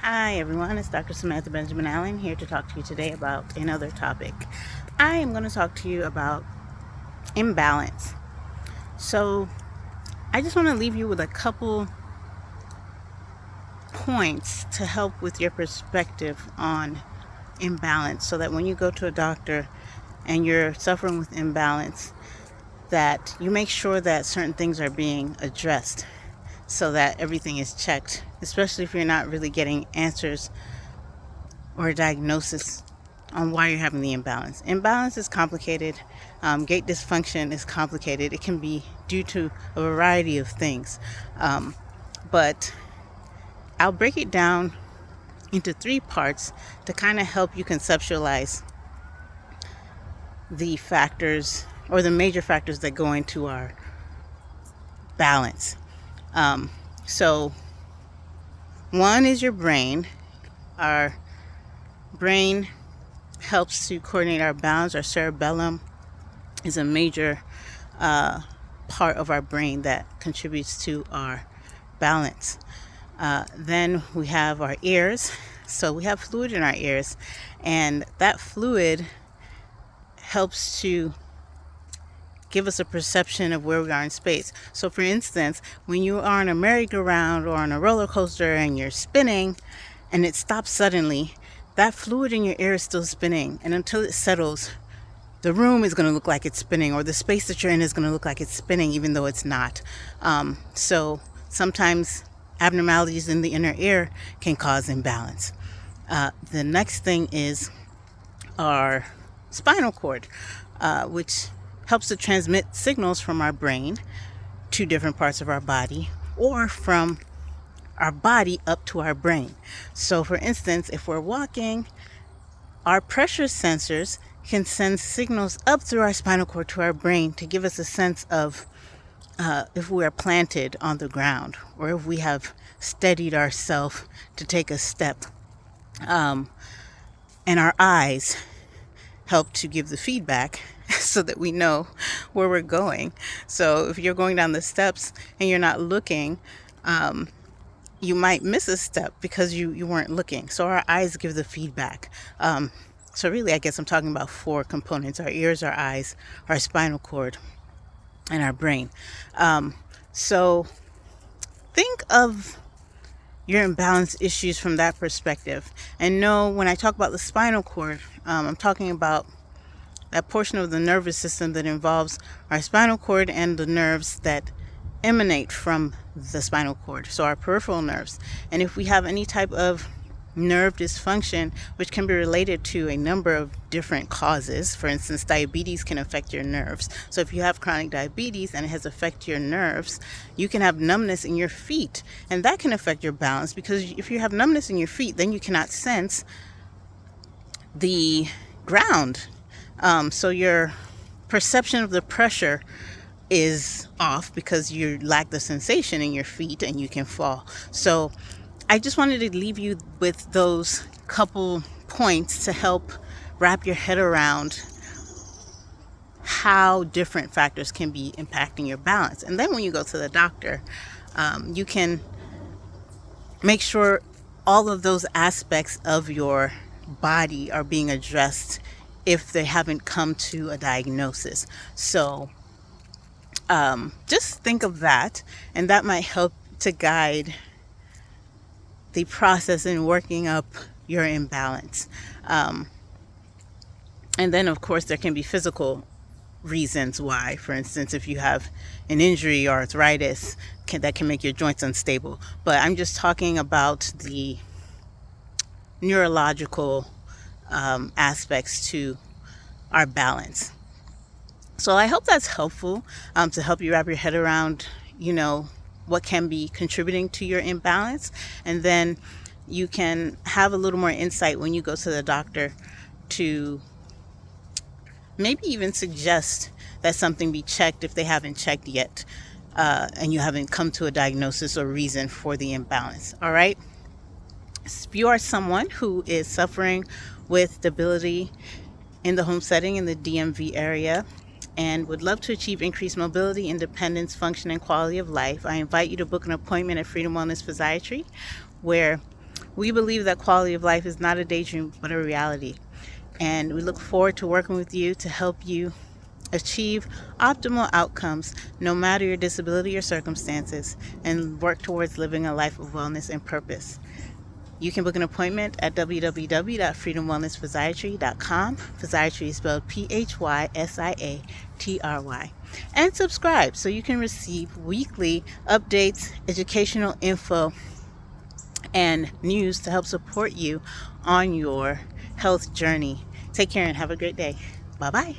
Hi everyone, it's Dr. Samantha Benjamin Allen here to talk to you today about another topic. I am going to talk to you about imbalance. So, I just want to leave you with a couple points to help with your perspective on imbalance so that when you go to a doctor and you're suffering with imbalance, that you make sure that certain things are being addressed so that everything is checked, especially if you're not really getting answers or a diagnosis on why you're having the imbalance. Imbalance is complicated. Gait dysfunction is complicated. It can be due to a variety of things. But I'll break it down into three parts to kind of help you conceptualize the factors or the major factors that go into our balance. So, one is your brain. Our brain helps to coordinate our balance. Our cerebellum is a major part of our brain that contributes to our balance. Then we have our ears. So we have fluid in our ears, and that fluid helps to give us a perception of where we are in space. So for instance, when you are on a merry-go-round or on a roller coaster and you're spinning and it stops suddenly, that fluid in your ear is still spinning, and until it settles, the room is going to look like it's spinning, or the space that you're in is going to look like it's spinning even though it's not. So sometimes abnormalities in the inner ear can cause imbalance. The next thing is our spinal cord, which helps to transmit signals from our brain to different parts of our body, or from our body up to our brain. So for instance, if we're walking, our pressure sensors can send signals up through our spinal cord to our brain to give us a sense of if we are planted on the ground, or if we have steadied ourselves to take a step. And our eyes help to give the feedback so that we know where we're going. So if you're going down the steps and you're not looking, you might miss a step because you weren't looking. So our eyes give the feedback. So really, I guess I'm talking about four components: our ears, our eyes, our spinal cord, and our brain. So think of your imbalance issues from that perspective. And know when I talk about the spinal cord, I'm talking about that portion of the nervous system that involves our spinal cord and the nerves that emanate from the spinal cord, so our peripheral nerves. And if we have any type of nerve dysfunction, which can be related to a number of different causes, for instance, diabetes can affect your nerves. So if you have chronic diabetes and it has affected your nerves, you can have numbness in your feet, and that can affect your balance, because if you have numbness in your feet, then you cannot sense the ground. So your perception of the pressure is off because you lack the sensation in your feet and you can fall. So I just wanted to leave you with those couple points to help wrap your head around how different factors can be impacting your balance. And then when you go to the doctor, you can make sure all of those aspects of your body are being addressed if they haven't come to a diagnosis. So just think of that, and that might help to guide the process in working up your imbalance. And then, of course, there can be physical reasons why. For instance, if you have an injury or arthritis, that can make your joints unstable. But I'm just talking about the neurological aspects to our balance. So I hope that's helpful to help you wrap your head around, what can be contributing to your imbalance. And then you can have a little more insight when you go to the doctor to maybe even suggest that something be checked if they haven't checked yet, and you haven't come to a diagnosis or reason for the imbalance. All right. If you are someone who is suffering with debility in the home setting in the DMV area and would love to achieve increased mobility, independence, function, and quality of life, I invite you to book an appointment at Freedom Wellness Physiatry, where We believe that quality of life is not a daydream, but a reality. And we look forward to working with you to help you achieve optimal outcomes no matter your disability or circumstances, and work towards living a life of wellness and purpose. You can book an appointment at www.freedomwellnessphysiatry.com. Physiatry is spelled P-H-Y-S-I-A-T-R-Y. And subscribe so you can receive weekly updates, educational info, and news to help support you on your health journey. Take care and have a great day. Bye-bye.